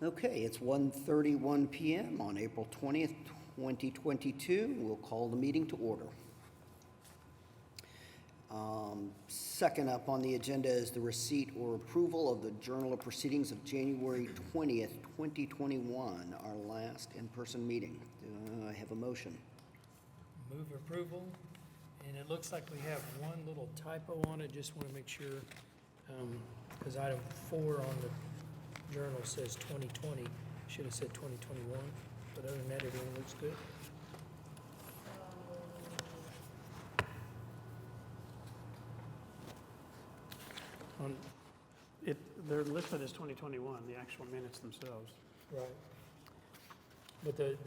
Okay, it's 1:31 PM on April 20th, 2022. We'll call the meeting to order. Second up on the agenda is the receipt or approval of the Journal of Proceedings of January 20th, 2021, our last in-person meeting. Do I have a motion? Move approval, and it looks like we have one little typo on it, just want to make sure, because item 4 on the journal says 2020, should have said 2021, but other than that, everything looks good. They're listed as 2021, the actual minutes themselves. Right. But the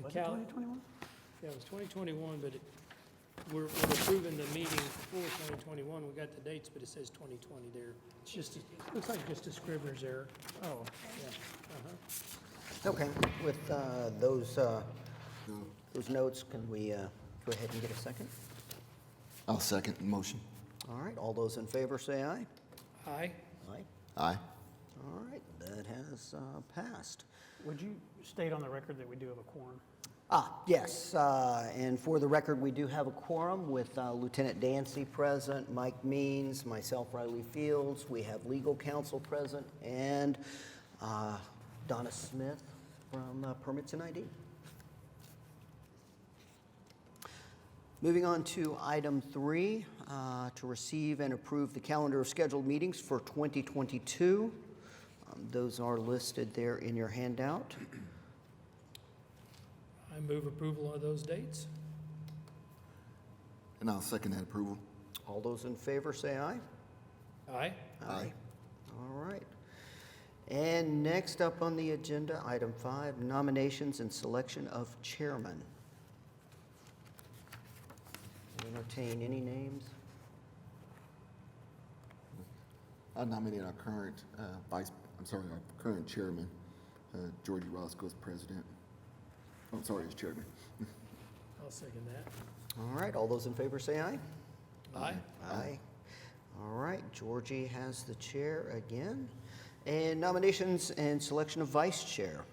Was it cal, 2021? yeah, it was 2021, but we're approving the meeting for 2021, we got the dates, but it says 2020 there. It's just, looks like just a scrivener's error. Oh, Yeah. Okay, with those notes, can we go ahead and get a second? I'll second the motion. All right, all those in favor say aye. Aye. Aye. Aye. All right, that has passed. would you state on the record that we do have a quorum? Yes, and for the record, we do have a quorum with Lieutenant Dancy present, Mike Means, myself, Riley Fields. We have legal counsel present, and Donna Smith from Permits and ID. Moving on to item 3, to receive and approve the calendar of scheduled meetings for 2022. Those are listed there in your handout. I move approval of those dates. And I'll second that approval. All those in favor say aye. Aye. Aye. All right. And next up on the agenda, item 5, nominations and selection of chairman. Entertain any names? I nominate our current our current chairman, Georgie Roscoe, as president. Oh, I'm sorry, as chairman. I'll second that. All right, all those in favor say aye. Aye. Aye. All right, Georgie has the chair again. And nominations and selection of vice chair.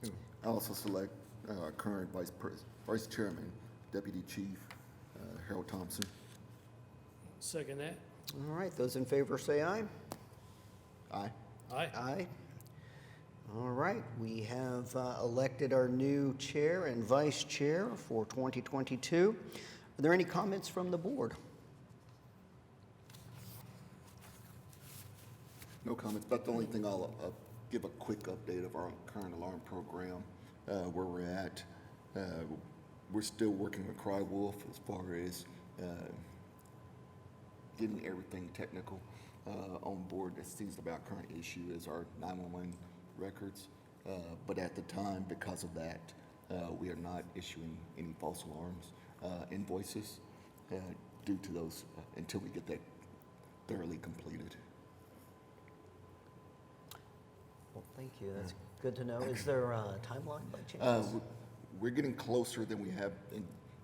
I also select our current vice chairman, Deputy Chief Harold Thompson. Second that. All right, those in favor say aye. Aye. Aye. Aye. All right, we have elected our new chair and vice chair for 2022. Are there any comments from the board? No comments, but the only thing I'll give a quick update of our current alarm program, where we're at. We're still working with Cry Wolf as far as getting everything technical on board. That seems to be our current issue is our 911 records. But at the time, because of that, we are not issuing any false alarms invoices due to those until we get that thoroughly completed. Well, thank you. That's good to know. Is there a timeline by chance? We're getting closer than we have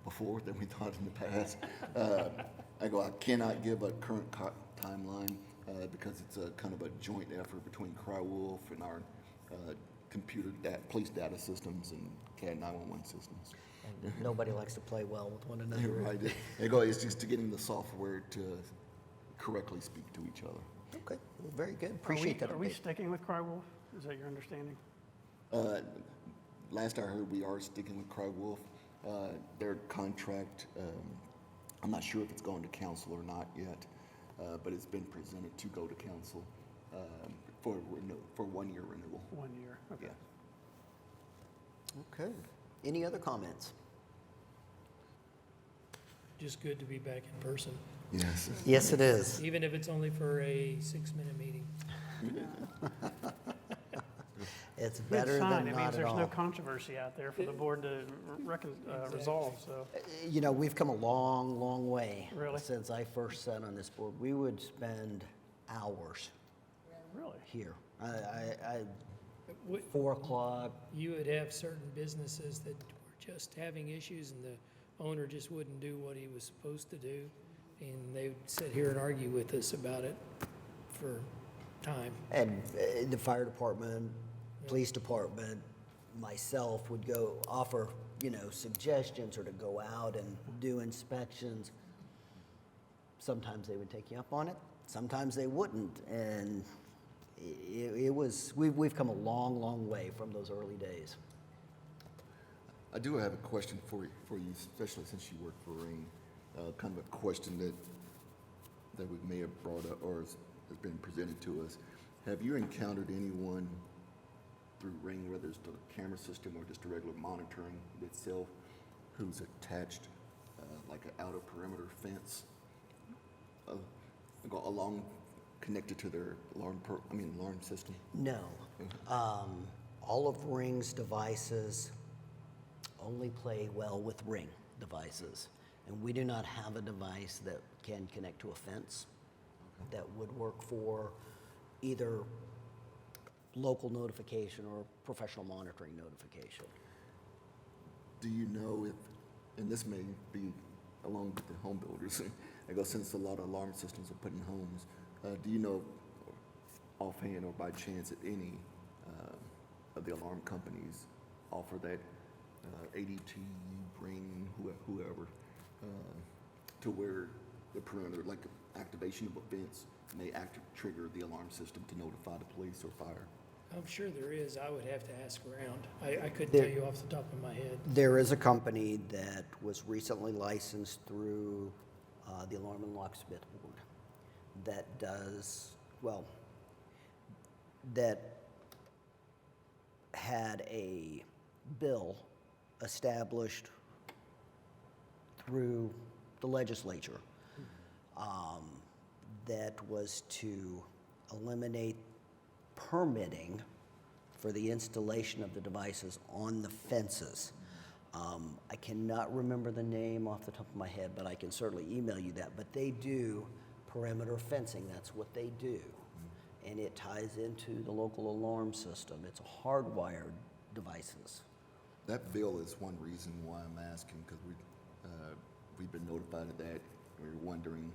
before, than we thought in the past. I cannot give a current timeline because it's a kind of a joint effort between Cry Wolf and our police data systems and CAD 911 systems. And nobody likes to play well with one another. Right. It's just to getting the software to correctly speak to each other. Okay, well, very good. Appreciate that. Are we sticking with Cry Wolf? Is that your understanding? Last I heard, we are sticking with Cry Wolf. Their contract, I'm not sure if it's going to council or not yet, but it's been presented to go to council for 1 year renewal. 1 year, okay. Okay. Any other comments? Just good to be back in person, Yes. Yes, it is. even if it's only for a 6-minute meeting. It's Good better sign. than It not means at there's no all. controversy out there for the board to resolve, so. You know, we've come a long, long way. Really? Since I first sat on this board. We would spend hours Really? here. What- 4 o'clock. You would have certain businesses that were just having issues and the owner just wouldn't do what he was supposed to do. And they would sit here and argue with us about it for time. And the fire department, police department, myself would go offer, suggestions or to go out and do inspections. Sometimes they would take you up on it, sometimes they wouldn't. And we've come a long, long way from those early days. I do have a question for you, especially since you work for Ring. Kind of a question that we may have brought up or has been presented to us. Have you encountered anyone through Ring, whether it's the camera system or just the regular monitoring itself, who's attached like an outer perimeter fence along connected to their alarm system? No. All of Ring's devices only play well with Ring devices. And we do not have a device that can connect to a fence that would work for either local notification or professional monitoring notification. Do you know if, and this may be along with the home builders, I guess since a lot of alarm systems are put in homes, do you know offhand or by chance if any of the alarm companies offer that ADT, Ring, whoever, to where the perimeter, like activation of a fence, may trigger the alarm system to notify the police or fire? I'm sure there is. I would have to ask around. I couldn't tell you off the top of my head. There is a company that was recently licensed through the Alarm and Locksmith Board that that had a bill established through the legislature that was to eliminate permitting for the installation of the devices on the fences. I cannot remember the name off the top of my head, but I can certainly email you that. But they do perimeter fencing. That's what they do. And it ties into the local alarm system. It's hardwired devices. That bill is one reason why I'm asking, because we've been notified of that. We're wondering.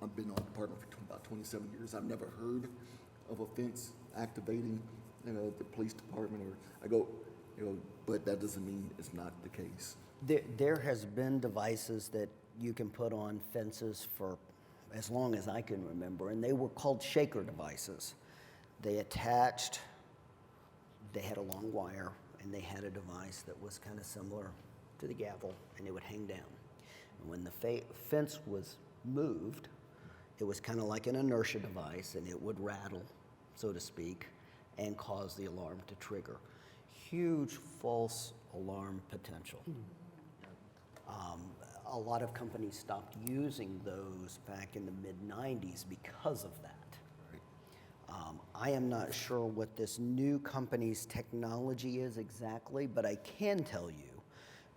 I've been on the department for about 27 years. I've never heard of a fence activating, the police department, but that doesn't mean it's not the case. There has been devices that you can put on fences for as long as I can remember, and they were called shaker devices. They had a long wire, and they had a device that was kind of similar to the gavel, and it would hang down. And when the fence was moved, it was kind of like an inertia device, and it would rattle, so to speak, and cause the alarm to trigger. Huge false alarm potential. A lot of companies stopped using those back in the mid-90s because of that. I am not sure what this new company's technology is exactly, but I can tell you,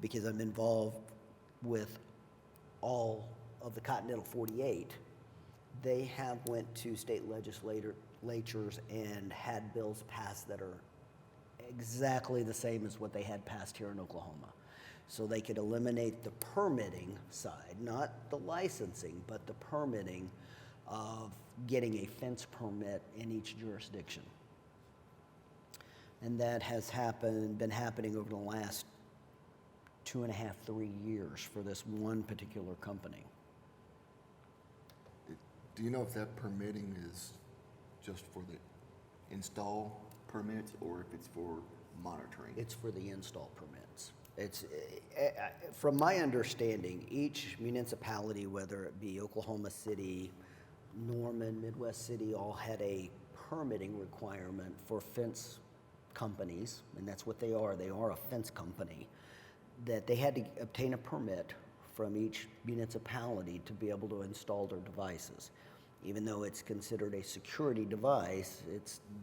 because I'm involved with all of the Continental 48, they have went to state legislatures and had bills passed that are exactly the same as what they had passed here in Oklahoma. So they could eliminate the permitting side, not the licensing, but the permitting of getting a fence permit in each jurisdiction. And that has been happening over the last 2.5, 3 years for this one particular company. Do you know if that permitting is just for the install permits or if it's for monitoring? It's for the install permits. It's, from my understanding, each municipality, whether it be Oklahoma City, Norman, Midwest City, all had a permitting requirement for fence companies, and that's what they are. They are a fence company, that they had to obtain a permit from each municipality to be able to install their devices. Even though it's considered a security device,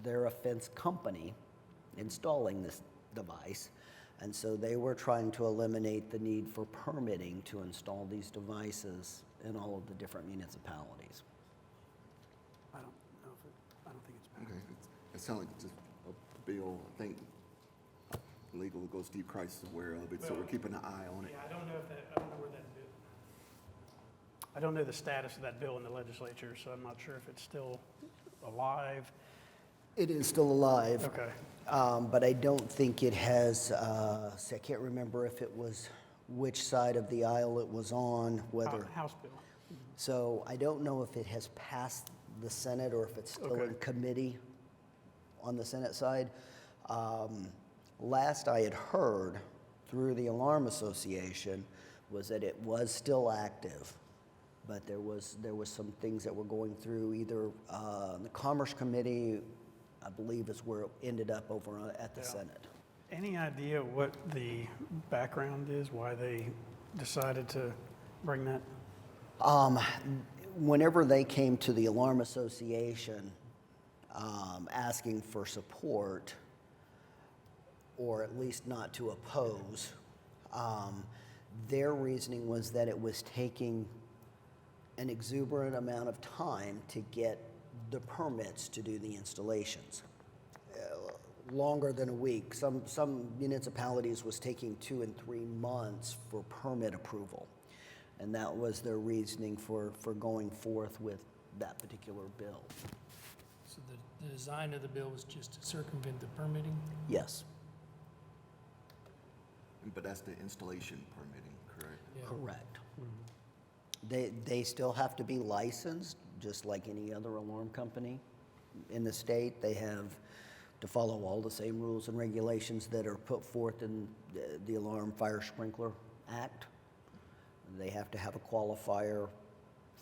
they're a fence company installing this device. And so they were trying to eliminate the need for permitting to install these devices in all of the different municipalities. I don't think it's bad. Okay, it sounds like just a bill. I think legal goes Steve Christ is aware of it, so we're keeping an eye on it. Yeah, I don't know where that I don't know the status of that bill in the legislature, so I'm not sure if it's still alive. It is still alive. Okay. But I don't think it has, see, I can't remember if it was, which side of the aisle it was on, whether, House bill. so I don't know if it has passed the Senate or if it's still in Okay. committee on the Senate side. Last I had heard through the Alarm Association was that it was still active, but there was some things that were going through either the Commerce Committee, I believe is where it ended up over at the Yeah. Senate. Any idea what the background is, why they decided to bring that? Whenever they came to the Alarm Association asking for support, or at least not to oppose, their reasoning was that it was taking an exuberant amount of time to get the permits to do the installations. Longer than a week. Some municipalities was taking 2 and 3 months for permit approval. And that was their reasoning for going forth with that particular bill. So the design of the bill was just to circumvent the permitting? Yes, But that's the installation permitting, correct? Yeah. correct. They still have to be licensed, just like any other alarm company in the state. They have to follow all the same rules and regulations that are put forth in the Alarm Fire Sprinkler Act. They have to have a qualifier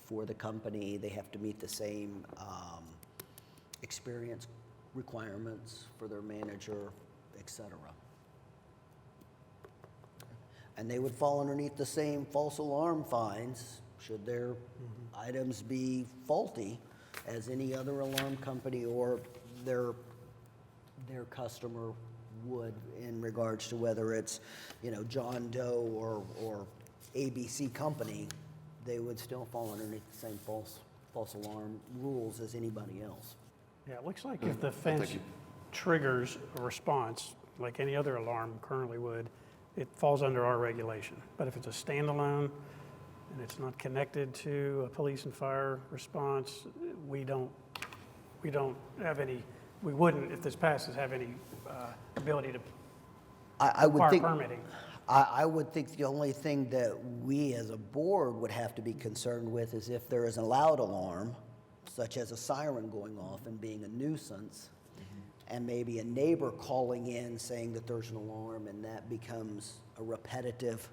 for the company. They have to meet the same experience requirements for their manager, et cetera. And they would fall underneath the same false alarm fines should their items be faulty as any other alarm company or their customer would in regards to whether it's, John Doe or ABC company. They would still fall underneath the same false alarm rules as anybody else. Yeah, it looks like if the fence triggers a response, like any other alarm currently would, it falls under our regulation. But if it's a standalone and it's not connected to a police and fire response, we wouldn't, if this passes, have any ability to I would require think. permitting. I would think the only thing that we as a board would have to be concerned with is if there is a loud alarm, such as a siren going off and being a nuisance, and maybe a neighbor calling in saying that there's an alarm, and that becomes a repetitive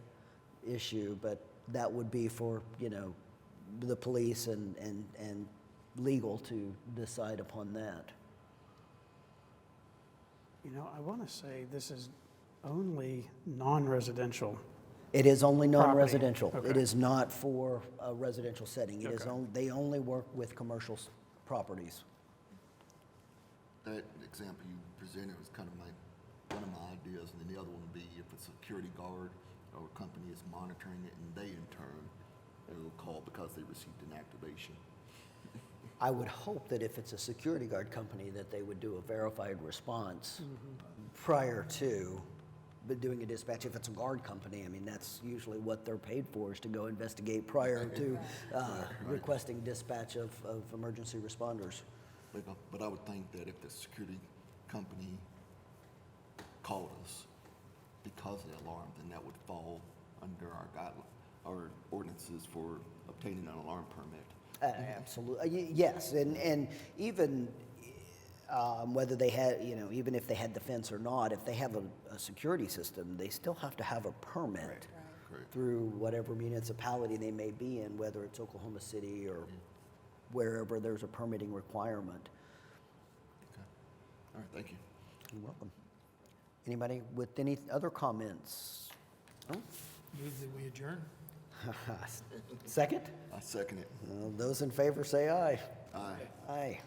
issue, but that would be for, the police and legal to decide upon that. I want to say this is only non-residential. It is only Property. non-residential. It Okay. is not for a residential setting. It is Okay. they only work with commercial properties. That example you presented was kind of one of my ideas, and then the other one would be if a security guard or a company is monitoring it, and they in turn will call because they received an activation. I would hope that if it's a security guard company, that they would do a verified response prior to doing a dispatch. If it's a guard company, that's usually what they're paid for, is to go investigate prior to requesting dispatch of emergency responders. But I would think that if the security company called us because of the alarm, then that would fall under our ordinances for obtaining an alarm permit. Absolutely, yes, and even whether they had, even if they had the fence or not, if they have a security system, they still have to have a permit Correct. through whatever municipality they may be in, whether it's Oklahoma City or wherever there's a permitting requirement. Okay. All right, thank you. You're welcome. Anybody with any other comments? No? Move that we adjourn? Second? I second it. Those in favor say aye. Aye. Aye.